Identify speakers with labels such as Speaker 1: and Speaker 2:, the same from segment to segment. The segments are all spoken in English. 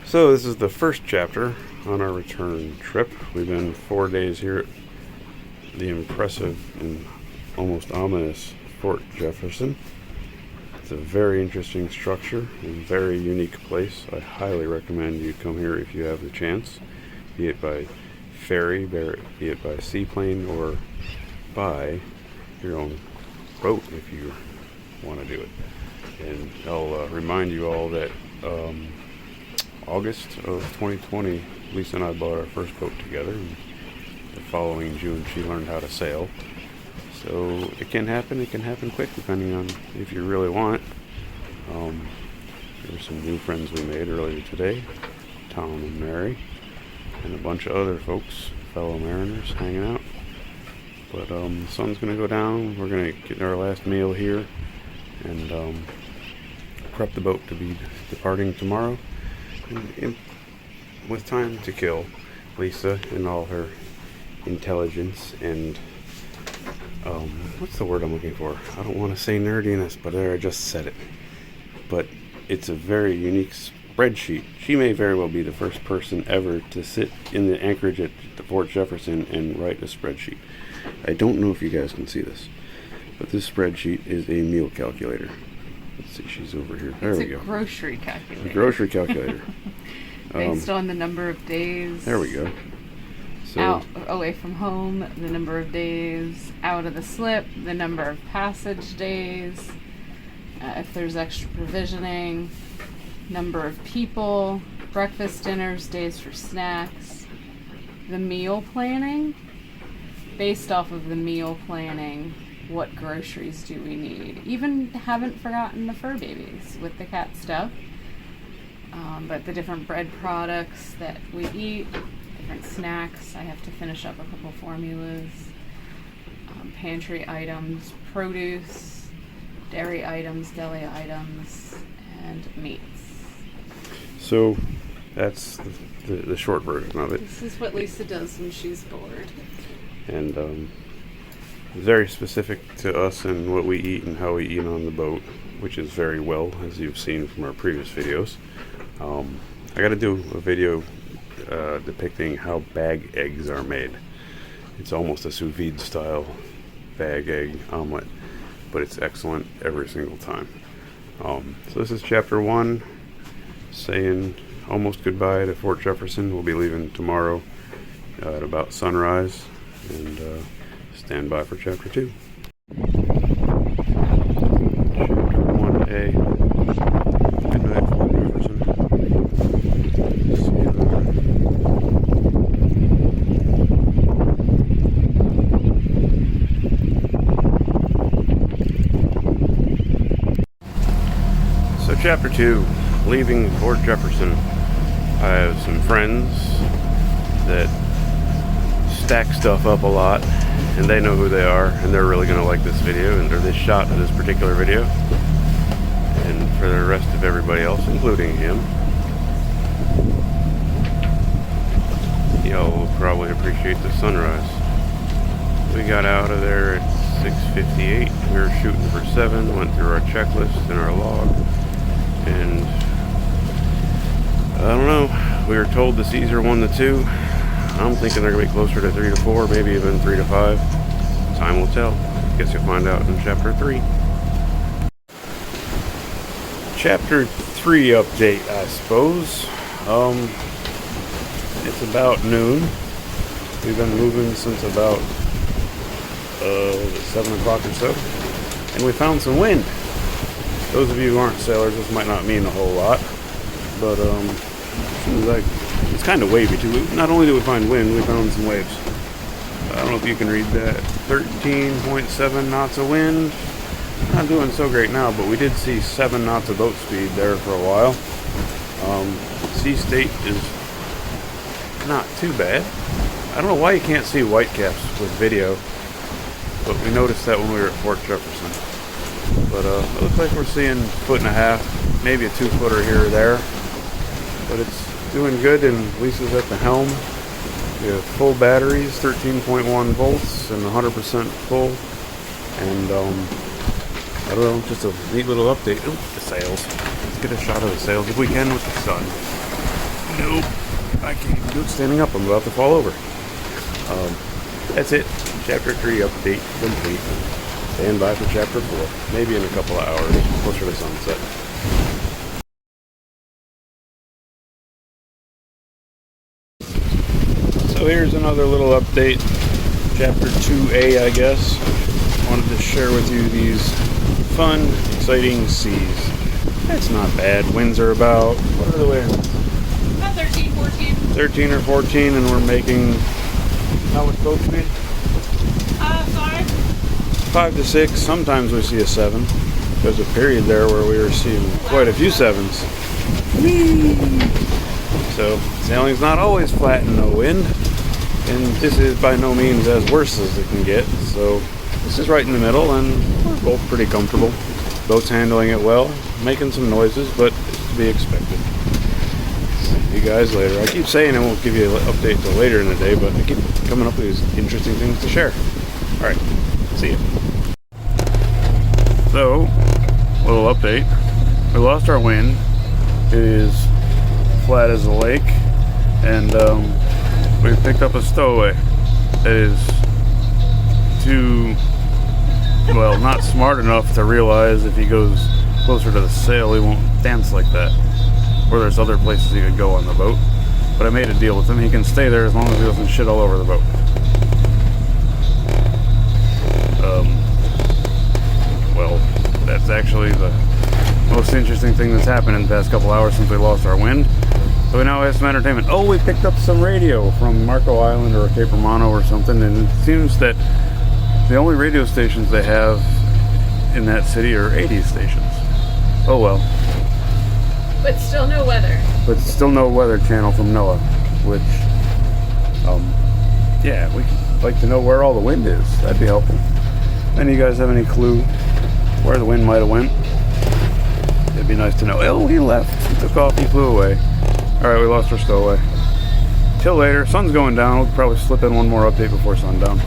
Speaker 1: So this is the first chapter on our return trip. We've been 4 days here at the impressive and almost ominous Fort Jefferson. It's a very interesting structure and very unique place. I highly recommend you come here if you have the chance, be it by ferry, be it by seaplane, or by your own boat if you want to do it. And I'll remind you all that August of 2020, Lisa and I bought our first boat together, and the following June she learned how to sail. So it can happen quick depending on if you really want it. There's some new friends we made earlier today, Tom and Mary, and a bunch of other folks, fellow mariners, hanging out. But the sun's going to go down. We're going to get our last meal here and prep the boat to be departing tomorrow. And with time to kill, Lisa, in all her intelligence and what's the word I'm looking for? I don't want to say nerdiness, but there, I just said it. But it's a very unique spreadsheet. She may very well be the first person ever to sit in the anchorage at the Fort Jefferson and write a spreadsheet. I don't know if you guys can see this, but this spreadsheet is a meal calculator. Let's see, she's over here. There we go.
Speaker 2: It's a grocery calculator.
Speaker 1: A grocery calculator.
Speaker 2: Based on the number of days.
Speaker 1: There we go. So,
Speaker 2: out away from home, the number of days out of the slip, the number of passage days, if there's extra provisioning, number of people, breakfast, dinners, days for snacks, the meal planning. Based off of the meal planning, what groceries do we need? Even haven't forgotten the fur babies with the cat stuff, but the different bread products that we eat, different snacks. I have to finish up a couple formulas, pantry items, produce, dairy items, deli items, and meats.
Speaker 1: So that's the short version of it.
Speaker 2: This is what Lisa does when she's bored.
Speaker 1: And very specific to us and what we eat and how we eat on the boat, which is very well, as you've seen from our previous videos. I got to do a video depicting how bag eggs are made. It's almost a sous vide style bag egg omelet, but it's excellent every single time. So this is chapter 1, saying almost goodbye to Fort Jefferson. We'll be leaving tomorrow at about sunrise, and stand by for chapter 2. Chapter 1A, Midnight Fort Jefferson. So chapter 2, leaving Fort Jefferson. I have some friends that stack stuff up a lot, and they know who they are, and they're really going to like this video, or this shot of this particular video. And for the rest of everybody else, including him, y'all will probably appreciate the sunrise. We got out of there at 6:58. We were shooting for 7, went through our checklist and our log, and I don't know, we were told the seas are 1 to 2. I'm thinking they're going to be closer to 3 to 4, maybe even 3 to 5. Time will tell. Guess you'll find out in chapter 3. Chapter 3 update, I suppose. It's about noon. We've been moving since about 7 o'clock or so. And we found some wind. Those of you who aren't sailors, this might not mean a whole lot. But seems like it's kind of wavy too. Not only did we find wind, we found some waves. I don't know if you can read that. 13.7 knots of wind. Not doing so great now, but we did see 7 knots of boat speed there for a while. Sea state is not too bad. I don't know why you can't see whitecaps with video, but we noticed that when we were at Fort Jefferson. But it looks like we're seeing 1.5 foot, maybe a 2-footer here or there. But it's doing good, and Lisa's at the helm. We have full batteries, 13.1 volts, and 100% full. And I don't know, just a neat little update. Ooh, the sails. Let's get a shot of the sails if we can with the sun. Nope. I can't even do it standing up. I'm about to fall over. That's it. Chapter 3 update complete. Stand by for Chapter 4. Maybe in a couple of hours, closer to sunset. So here's another little update. Chapter 2A, I guess. Wanted to share with you these fun, exciting seas. It's not bad. Winds are about, what are the winds?
Speaker 2: About 13, 14.
Speaker 1: 13 or 14, and we're making, how much boat speed?
Speaker 2: 5.
Speaker 1: 5 to 6. Sometimes we see a 7. There's a period there where we were seeing quite a few 7s. Whee! So sailing's not always flat in no wind, and this is by no means as worse as it can get. So this is right in the middle, and we're both pretty comfortable. Boat's handling it well, making some noises, but it's to be expected. See you guys later. I keep saying I won't give you an update till later in the day, but I keep coming up with these interesting things to share. All right, see you. So, little update. We lost our wind. It is flat as a lake, and we picked up a stowaway that is too, well, not smart enough to realize if he goes closer to the sail he won't dance like that, or there's other places he could go on the boat. But I made a deal with him. He can stay there as long as he doesn't shit all over the boat. Well, that's actually the most interesting thing that's happened in the past couple hours since we lost our wind. So we now have some entertainment. Oh, we picked up some radio from Marco Island or Cape Romano or something, and it seems that the only radio stations they have in that city are 80s stations. Oh well.
Speaker 2: But still no weather.
Speaker 1: But still no weather channel from NOAA, which, yeah, we'd like to know where all the wind is. That'd be helpful. Any of you guys have any clue where the wind might have went? It'd be nice to know. Oh, he left. He took off. He flew away. All right, we lost our stowaway. Till later. Sun's going down. We'll probably slip in one more update before sundown.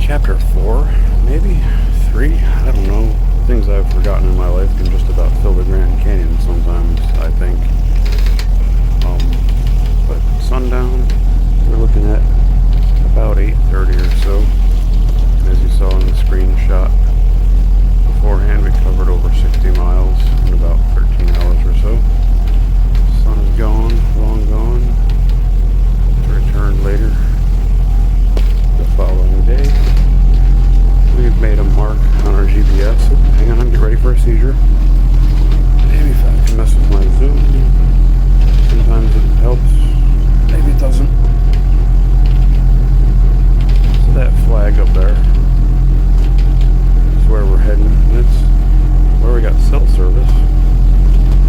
Speaker 1: Chapter 4, maybe 3. I don't know. Things I've forgotten in my life can just about fill the Grand Canyon sometimes, I think. But sundown, we're looking at about 8:30 or so. As you saw in the screenshot beforehand, we covered over 60 miles in about 13 hours or so. Sun is gone, long gone. To return later the following day. We've made a mark on our GPS. Hang on, get ready for a seizure. Maybe if I can mess with my zoom. Sometimes it helps. Maybe it doesn't. So that flag up there is where we're heading. It's where we got cell service.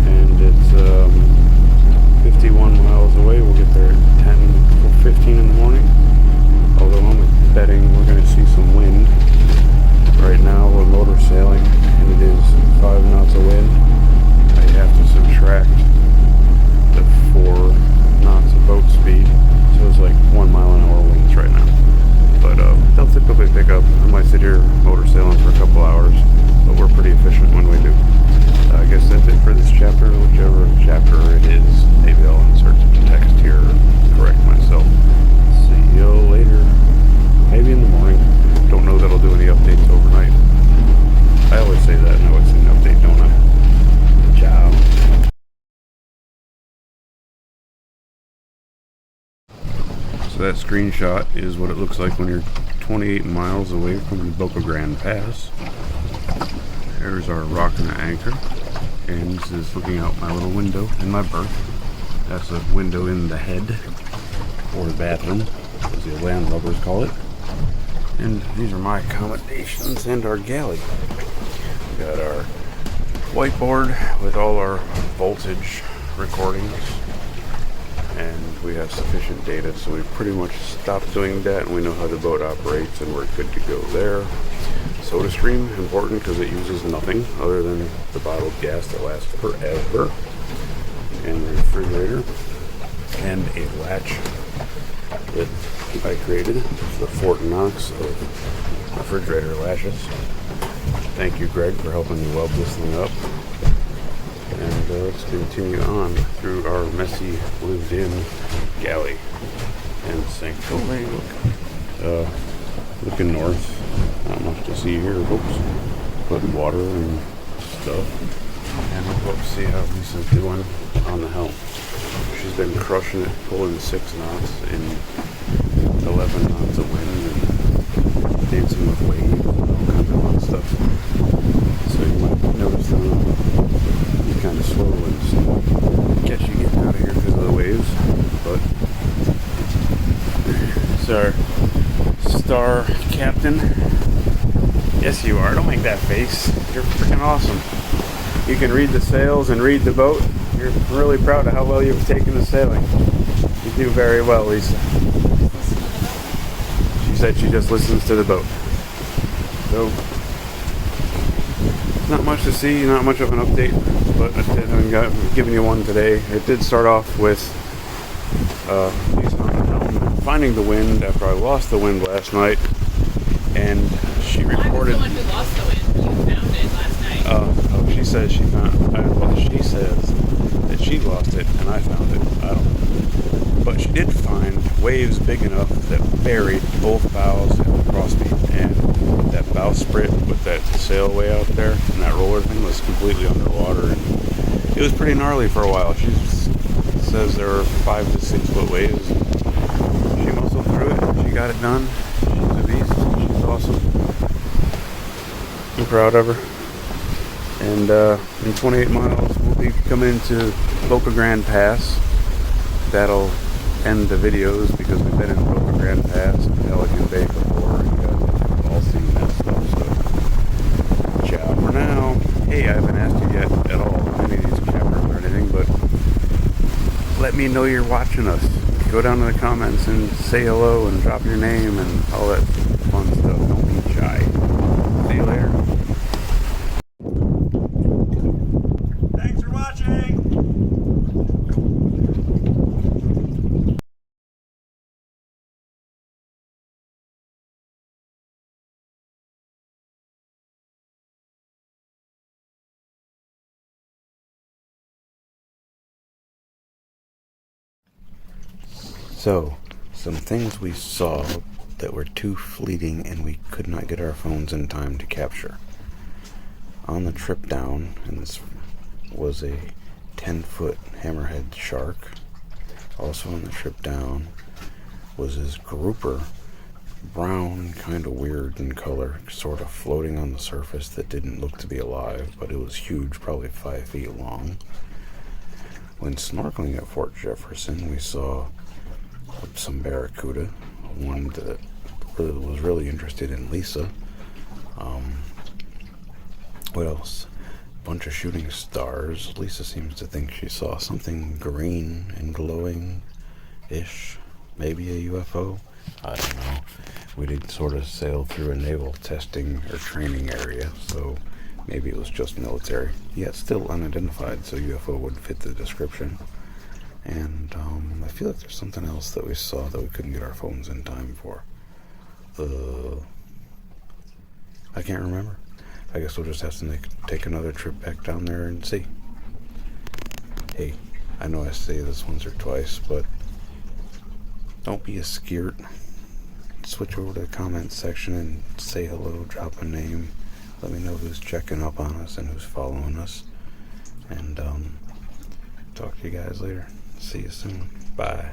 Speaker 1: And it's 51 miles away. We'll get there at 10 or 15 in the morning. Although I'm betting we're going to see some wind. Right now we're motor sailing and it is 5 knots of wind. I have to subtract the 4 knots of boat speed, so it's like 1 mile an hour winds right now. But they'll typically pick up. I might sit here motor sailing for a couple hours, but we're pretty efficient when we do. I guess that's it for this chapter, whichever chapter it is. Maybe I'll insert some text here and correct myself. See you later. Maybe in the morning. Don't know that I'll do any updates overnight. I always say that and I always say an update, don't I? Ciao. So that screenshot is what it looks like when you're 28 miles away from the Boca Grande Pass. There's our rock and anchor. And this is looking out my little window in my berth. That's a window in the head, or the bathroom, as the landlubbers call it. And these are my accommodations and our galley. We got our whiteboard with all our voltage recordings, and we have sufficient data, so we've pretty much stopped doing that, and we know how the boat operates, and we're good to go there. SodaStream, important because it uses nothing other than the bottled gas that lasts forever, and the refrigerator, and a latch that I created. It's the Fort Knox of refrigerator latches. Thank you, Greg, for helping me weld this thing up. And let's continue on through our messy, lived-in galley and sink. Oh, hey, look. Looking north. Not much to see here, folks. But water and stuff. And we'll go see how Lisa's doing on the helm. She's been crushing it, pulling 6 knots in 11 knots of wind and dancing with waves and all kinds of fun stuff. So you might notice that it's kind of slow and catch you getting out of here because of the waves. But it's our star captain. Yes, you are. Don't make that face. You're freaking awesome. You can read the sails and read the boat. You're really proud of how well you've taken the sailing. You do very well, Lisa. She said she just listens to the boat. So, not much to see, not much of an update, but I'm giving you one today. It did start off with Lisa on the helm finding the wind after I lost the wind last night, and she reported.
Speaker 2: I was the one who lost the wind. You found it last night.
Speaker 1: She says she found. Well, she says that she lost it and I found it. I don't know. But she did find waves big enough that buried both bows and the crossbeam, and that bowsprit with that sail way out there and that roller thing was completely underwater, and it was pretty gnarly for a while. She says there were 5 to 6 foot waves. She muscled through it. She got it done. She's a beast. She's awesome. I'm proud of her. And in 28 miles, we'll be coming into Boca Grande Pass. That'll end the videos because we've been in Boca Grande Pass and Pelican Bay before, and you guys have all seen that stuff. So, ciao for now. Hey, I haven't asked you yet at all any of these cameras or anything, but let me know you're watching us. Go down in the comments and say hello and drop your name and all that fun stuff. Don't be shy. See you later. Thanks for watching. So, some things we saw that were too fleeting and we could not get our phones in time to capture. On the trip down, and this was a 10-foot hammerhead shark. Also on the trip down was this grouper, brown, kind of weird in color, sort of floating on the surface that didn't look to be alive, but it was huge, probably 5 feet long. When snorkeling at Fort Jefferson, we saw some barracuda, one that was really interested in Lisa. What else? A bunch of shooting stars. Lisa seems to think she saw something green and glowing-ish. Maybe a UFO? I don't know. We did sort of sail through a naval testing or training area, so maybe it was just military. Yet still unidentified, so UFO would fit the description. And I feel like there's something else that we saw that we couldn't get our phones in time for. I can't remember. I guess we'll just have to take another trip back down there and see. Hey, I know I say this once or twice, but don't be a skirt. Switch over to the comments section and say hello, drop a name. Let me know who's checking up on us and who's following us. And talk to you guys later. See you soon. Bye.